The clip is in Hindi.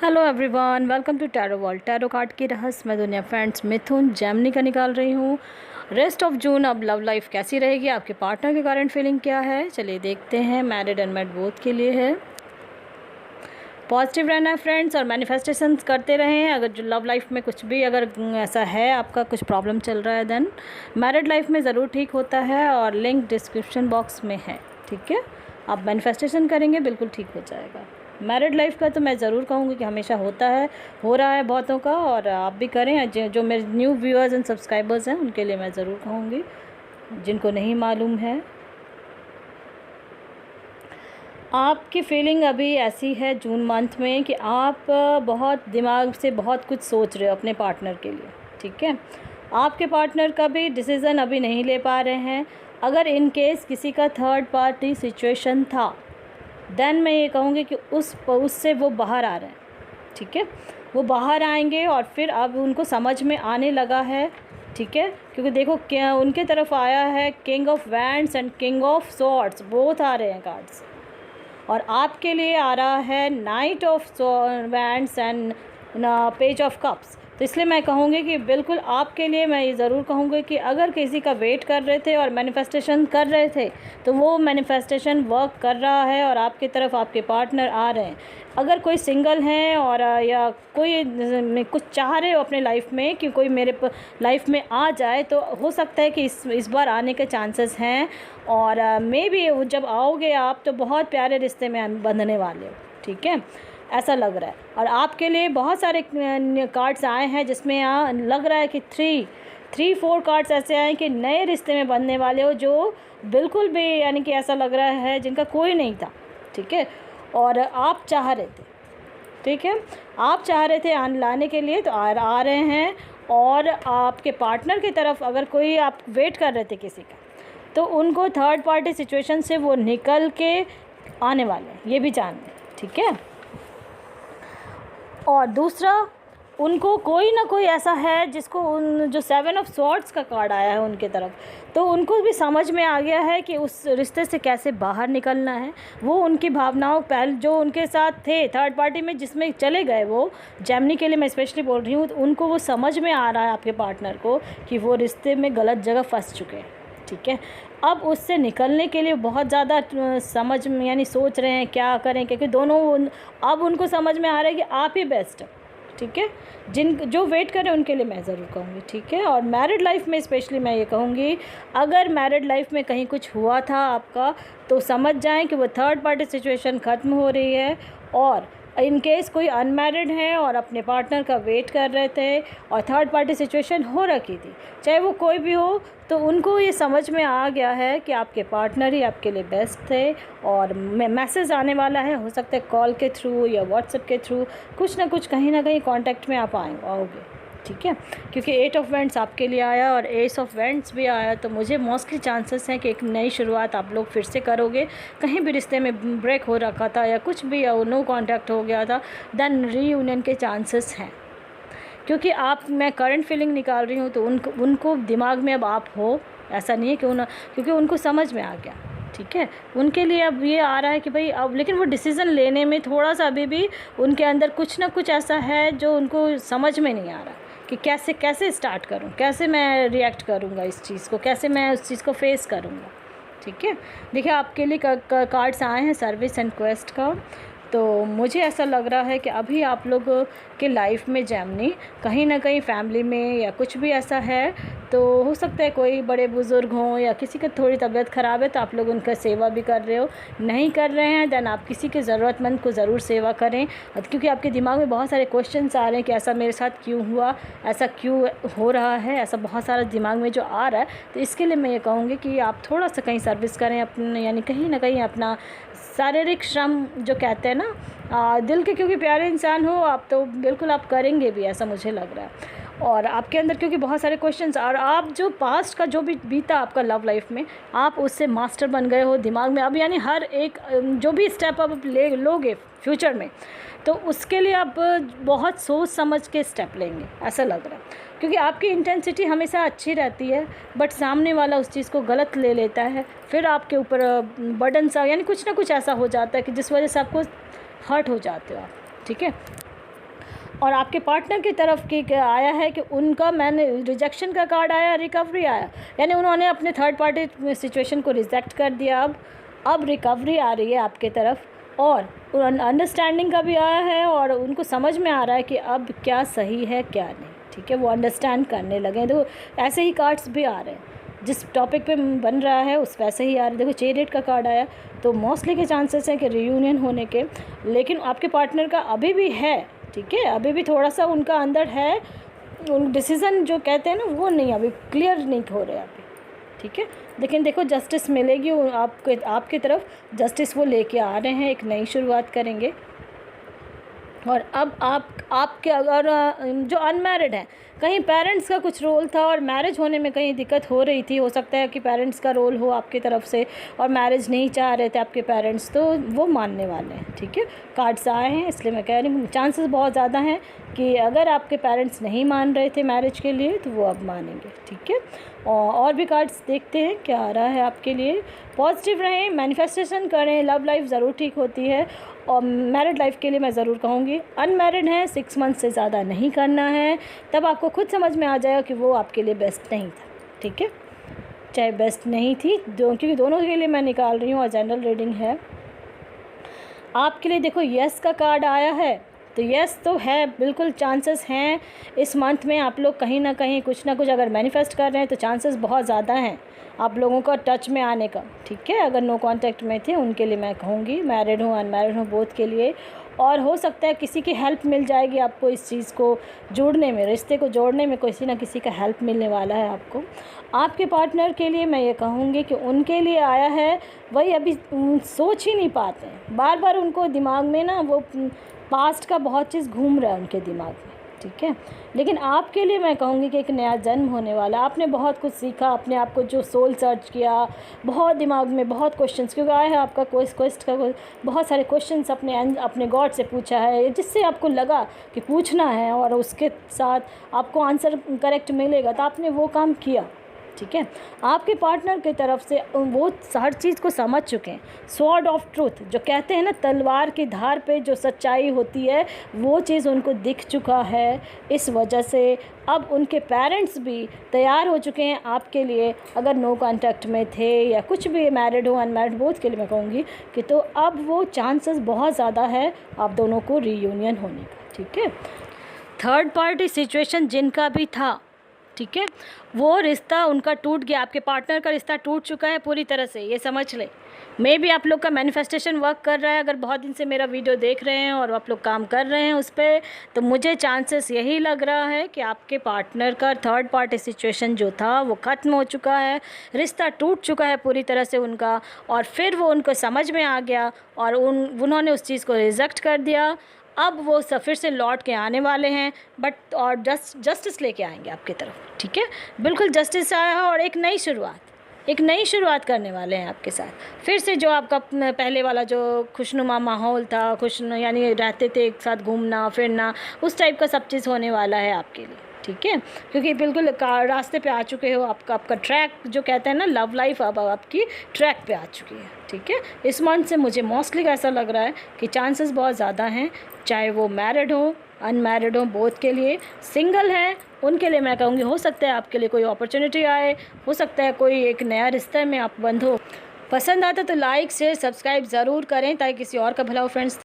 Hello everyone, welcome to tarot world. Tarot card की रहस्यमय दुनिया। फ्रेंड्स, मिथुन जेमिनी का निकाल रही हूँ। रेस्ट ऑफ जून अब लव लाइफ कैसी रहेगी, आपके पार्टनर की करंट फीलिंग क्या है, चलिए देखते हैं। मैरिड अनमैरिड बोथ के लिए है। पॉजिटिव रहना है फ्रेंड्स, और मैनिफेस्टेशंस करते रहें। अगर जो लव लाइफ में कुछ भी अगर ऐसा है, आपका कुछ प्रॉब्लम चल रहा है, देन मैरिड लाइफ में ज़रूर ठीक होता है, और लिंक डिस्क्रिप्शन बॉक्स में है। ठीक है, आप मैनिफेस्टेशन करेंगे बिल्कुल ठीक हो जाएगा। मैरिड लाइफ का तो मैं ज़रूर कहूँगी कि हमेशा होता है, हो रहा है बहुतों का, और आप भी करें। जो मेरे न्यू व्यूअर्स एंड सब्सक्राइबर्स हैं उनके लिए मैं ज़रूर कहूँगी, जिनको नहीं मालूम है। आपकी फीलिंग अभी ऐसी है जून मंथ में कि आप बहुत दिमाग से बहुत कुछ सोच रहे हो अपने पार्टनर के लिए। ठीक है, आपके पार्टनर का भी डिसीज़न अभी नहीं ले पा रहे हैं। अगर इन केस किसी का थर्ड पार्टी सिचुएशन था, देन मैं ये कहूँगी कि उससे वो बाहर आ रहे हैं। ठीक है, वो बाहर आएंगे, और फिर अब उनको समझ में आने लगा है। ठीक है, क्योंकि देखो क्या उनके तरफ आया है, king of wands and king of swords, both आ रहे हैं कार्ड्स। और आपके लिए आ रहा है knight of wands and page of cups. तो इसलिए मैं कहूँगी कि बिल्कुल आपके लिए मैं ये ज़रूर कहूँगी कि अगर किसी का वेट कर रहे थे और मैनिफेस्टेशन कर रहे थे, तो वो मैनिफेस्टेशन वर्क कर रहा है, और आपकी तरफ आपके पार्टनर आ रहे हैं। अगर कोई सिंगल हैं और या कोई कुछ चाह रहे हो अपने लाइफ में कि कोई मेरे लाइफ में आ जाए, तो हो सकता है कि इस बार आने के चांसेस हैं। और मे बी जब आओगे आप तो बहुत प्यारे रिश्ते में बंधने वाले हो। ठीक है, ऐसा लग रहा है। और आपके लिए बहुत सारे कार्ड्स आए हैं जिसमें लग रहा है कि थ्री फोर कार्ड्स ऐसे आए हैं कि नए रिश्ते में बनने वाले हो, जो बिल्कुल भी यानी कि ऐसा लग रहा है जिनका कोई नहीं था। ठीक है, और आप चाह रहे थे। ठीक है, आप चाह रहे थे लाने के लिए, तो आ रहे हैं। और आपके पार्टनर की तरफ अगर कोई आप वेट कर रहे थे किसी का, तो उनको थर्ड पार्टी सिचुएशन से वो निकल के आने वाले हैं, ये भी जान लें। ठीक है, और दूसरा, उनको कोई ना कोई ऐसा है जिसको जो 7 ऑफ स्वॉर्ड्स का कार्ड आया है उनके तरफ, तो उनको भी समझ में आ गया है कि उस रिश्ते से कैसे बाहर निकलना है। वो उनकी भावनाओं पहले जो उनके साथ थे थर्ड पार्टी में जिसमें चले गए, वो जेमिनी के लिए मैं स्पेशली बोल रही हूँ, तो उनको वो समझ में आ रहा है आपके पार्टनर को कि वो रिश्ते में गलत जगह फंस चुके हैं। ठीक है, अब उससे निकलने के लिए बहुत ज़्यादा समझ में यानी सोच रहे हैं क्या करें, क्योंकि दोनों अब उनको समझ में आ रहा है कि आप ही बेस्ट है। ठीक है, जो वेट करें उनके लिए मैं ज़रूर कहूँगी। ठीक है, और मैरिड लाइफ में स्पेशली मैं ये कहूँगी, अगर मैरिड लाइफ में कहीं कुछ हुआ था आपका, तो समझ जाएं कि वो थर्ड पार्टी सिचुएशन ख़त्म हो रही है। और इन केस कोई अनमैरिड हैं और अपने पार्टनर का वेट कर रहे थे और थर्ड पार्टी सिचुएशन हो रखी थी, चाहे वो कोई भी हो, तो उनको ये समझ में आ गया है कि आपके पार्टनर ही आपके लिए बेस्ट थे। और मैसेज आने वाला है, हो सकता है कॉल के थ्रू या व्हाट्सएप के थ्रू, कुछ ना कुछ कहीं ना कहीं कांटेक्ट में आप आओगे। ठीक है, क्योंकि 8 ऑफ वेंट्स आपके लिए आया और एस ऑफ वेंट्स भी आया, तो मुझे मोस्टली चांसेस हैं कि एक नई शुरुआत आप लोग फिर से करोगे। कहीं भी रिश्ते में ब्रेक हो रखा था या कुछ भी नो कांटेक्ट हो गया था, देन रीयूनियन के चांसेस हैं। क्योंकि मैं करंट फीलिंग निकाल रही हूँ, तो उनको दिमाग में अब आप हो, ऐसा नहीं है कि क्योंकि उनको समझ में आ गया। ठीक है, उनके लिए अब ये आ रहा है कि भाई अब, लेकिन वो डिसीज़न लेने में थोड़ा सा अभी भी उनके अंदर कुछ ना कुछ ऐसा है जो उनको समझ में नहीं आ रहा कि कैसे स्टार्ट करूं, कैसे मैं रिएक्ट करूंगा इस चीज़ को, कैसे मैं उस चीज़ को फेस करूंगा। ठीक है, देखिए आपके लिए कार्ड्स आए हैं सर्विस एंड क्वेस्ट का। तो मुझे ऐसा लग रहा है कि अभी आप लोग के लाइफ में जेमिनी कहीं ना कहीं फैमिली में या कुछ भी ऐसा है, तो हो सकता है कोई बड़े बुज़ुर्ग हों या किसी की थोड़ी तबीयत ख़राब है, तो आप लोग उनका सेवा भी कर रहे हो। नहीं कर रहे हैं, देन आप किसी के ज़रूरतमंद को ज़रूर सेवा करें, क्योंकि आपके दिमाग में बहुत सारे क्वेश्चंस आ रहे हैं कि ऐसा मेरे साथ क्यों हुआ, ऐसा क्यों हो रहा है, ऐसा बहुत सारा दिमाग में जो आ रहा है। तो इसके लिए मैं ये कहूँगी कि आप थोड़ा सा कहीं सर्विस करें अपने, यानी कहीं ना कहीं अपना शारीरिक श्रम जो कहते हैं ना, दिल के क्योंकि प्यारे इंसान हो आप, तो बिल्कुल आप करेंगे भी, ऐसा मुझे लग रहा है। और आपके अंदर क्योंकि बहुत सारे क्वेश्चंस, और आप जो पास्ट का जो भी बीता आपका लव लाइफ में, आप उससे मास्टर बन गए हो दिमाग में अब, यानी हर एक जो भी स्टेप आप लोगे फ्यूचर में, तो उसके लिए आप बहुत सोच समझ के स्टेप लेंगे, ऐसा लग रहा है। क्योंकि आपकी इंटेंसिटी हमेशा अच्छी रहती है, बट सामने वाला उस चीज़ को गलत ले लेता है, फिर आपके ऊपर बर्डन सा, यानी कुछ ना कुछ ऐसा हो जाता है कि जिस वजह से आपको हर्ट हो जाते हो आप। ठीक है, और आपके पार्टनर की तरफ की आया है कि उनका मैंने रिजेक्शन का कार्ड आया, रिकवरी आया, यानी उन्होंने अपने थर्ड पार्टी सिचुएशन को रिजेक्ट कर दिया। अब रिकवरी आ रही है आपके तरफ, और अंडरस्टैंडिंग का भी आया है, और उनको समझ में आ रहा है कि अब क्या सही है क्या नहीं, ठीक है, वो अंडरस्टैंड करने लगे। तो ऐसे ही कार्ड्स भी आ रहे हैं, जिस टॉपिक पे बन रहा है उस वैसे ही आ रहे हैं। देखो चैरियट का कार्ड आया, तो मोस्टली के चांसेस हैं कि रियूनियन होने के, लेकिन आपके पार्टनर का अभी भी है, ठीक है, अभी भी थोड़ा सा उनका अंदर है, उन डिसीज़न जो कहते हैं ना वो नहीं अभी क्लियर नहीं हो रहे अभी, ठीक है। लेकिन देखो जस्टिस मिलेगी आपकी तरफ, जस्टिस वो लेके आ रहे हैं, एक नई शुरुआत करेंगे। और अब आपके अगर जो अनमैरिड हैं, कहीं पेरेंट्स का कुछ रोल था और मैरिज होने में कहीं दिक्कत हो रही थी, हो सकता है कि पेरेंट्स का रोल हो आपकी तरफ से और मैरिज नहीं चाह रहे थे आपके पेरेंट्स, तो वो मानने वाले हैं, ठीक है। कार्ड्स आए हैं इसलिए मैं कह रही हूँ चांसेस बहुत ज़्यादा हैं कि अगर आपके पेरेंट्स नहीं मान रहे थे मैरिज के लिए तो वो अब मानेंगे, ठीक है। और भी कार्ड्स देखते हैं क्या आ रहा है आपके लिए। पॉजिटिव रहें, मैनिफेस्टेशन करें, लव लाइफ ज़रूर ठीक होती है। और मैरिड लाइफ के लिए मैं ज़रूर कहूँगी, अनमैरिड हैं 6 मंथ से ज़्यादा नहीं करना है, तब आपको खुद समझ में आ जाएगा कि वो आपके लिए बेस्ट नहीं था, ठीक है, चाहे बेस्ट नहीं थी क्योंकि दोनों के लिए मैं निकाल रही हूँ और जनरल रीडिंग है आपके लिए। देखो यस का कार्ड आया है, तो यस तो है, बिल्कुल चांसेस हैं इस मंथ में आप लोग कहीं ना कहीं कुछ ना कुछ अगर मैनिफेस्ट कर रहे हैं तो चांसेस बहुत ज़्यादा हैं आप लोगों का टच में आने का, ठीक है। अगर नो कांटेक्ट में थे उनके लिए मैं कहूँगी, मैरिड हो अनमैरिड हो बोथ के लिए, और हो सकता है किसी की हेल्प मिल जाएगी आपको इस चीज़ को जोड़ने में, रिश्ते को जोड़ने में किसी ना किसी का हेल्प मिलने वाला है आपको। आपके पार्टनर के लिए मैं ये कहूँगी कि उनके लिए आया है, वही अभी सोच ही नहीं पाते हैं, बार बार उनको दिमाग में ना वो पास्ट का बहुत चीज़ घूम रहा है उनके दिमाग में, ठीक है। लेकिन आपके लिए मैं कहूँगी कि एक नया जन्म होने वाला, आपने बहुत कुछ सीखा, अपने आप को जो सोल सर्च किया, बहुत दिमाग में बहुत क्वेश्चंस, क्योंकि आया है आपका क्वेस्ट का बहुत सारे क्वेश्चंस अपने गॉड से पूछा है, जिससे आपको लगा कि पूछना है और उसके साथ आपको आंसर करेक्ट मिलेगा, तो आपने वो काम किया, ठीक है। आपके पार्टनर की तरफ से वो हर चीज़ को समझ चुके हैं। स्वॉर्ड ऑफ ट्रूथ जो कहते हैं ना, तलवार की धार पे जो सच्चाई होती है वो चीज़ उनको दिख चुका है। इस वजह से अब उनके पेरेंट्स भी तैयार हो चुके हैं आपके लिए, अगर नो कांटेक्ट में थे या कुछ भी, मैरिड हो अनमैरिड बोथ के लिए मैं कहूँगी कि तो अब वो चांसेस बहुत ज़्यादा है आप दोनों को रीयूनियन होने का, ठीक है। थर्ड पार्टी सिचुएशन जिनका भी था, ठीक है, वो रिश्ता उनका टूट गया, आपके पार्टनर का रिश्ता टूट चुका है पूरी तरह से, ये समझ ले। मे भी आप लोग का मैनिफेस्टेशन वर्क कर रहा है, अगर बहुत दिन से मेरा वीडियो देख रहे हैं और आप लोग काम कर रहे हैं उस पर, तो मुझे चांसेस यही लग रहा है कि आपके पार्टनर का थर्ड पार्टी सिचुएशन जो था वो ख़त्म हो चुका है, रिश्ता टूट चुका है पूरी तरह से उनका, और फिर वो उनको समझ में आ गया और उन्होंने उस चीज़ को रिजेक्ट कर दिया। अब वो फिर से लौट के आने वाले हैं, बट और जस्टिस लेके आएंगे आपकी तरफ, ठीक है, बिल्कुल जस्टिस आया है, और एक नई शुरुआत करने वाले हैं आपके साथ। फिर से जो आपका पहले वाला जो खुशनुमा माहौल था, यानी रहते थे एक साथ घूमना फिरना, उस टाइप का सब चीज़ होने वाला है आपके लिए, ठीक है, क्योंकि बिल्कुल रास्ते पे आ चुके हो, आपका ट्रैक जो कहते हैं ना लव लाइफ अब आपकी ट्रैक पे आ चुकी है, ठीक है। इस मंथ से मुझे मोस्टली ऐसा लग रहा है कि चांसेस बहुत ज़्यादा हैं, चाहे वो मैरिड हो अनमैरिड हो बोथ के लिए, सिंगल हैं उनके लिए मैं कहूँगी हो सकता है आपके लिए कोई अपॉर्चुनिटी आए, हो सकता है कोई एक नया रिश्ते में आप बंध हो। पसंद आता तो लाइक शेयर सब्सक्राइब ज़रूर करें ताकि किसी और का भला हो फ्रेंड्स।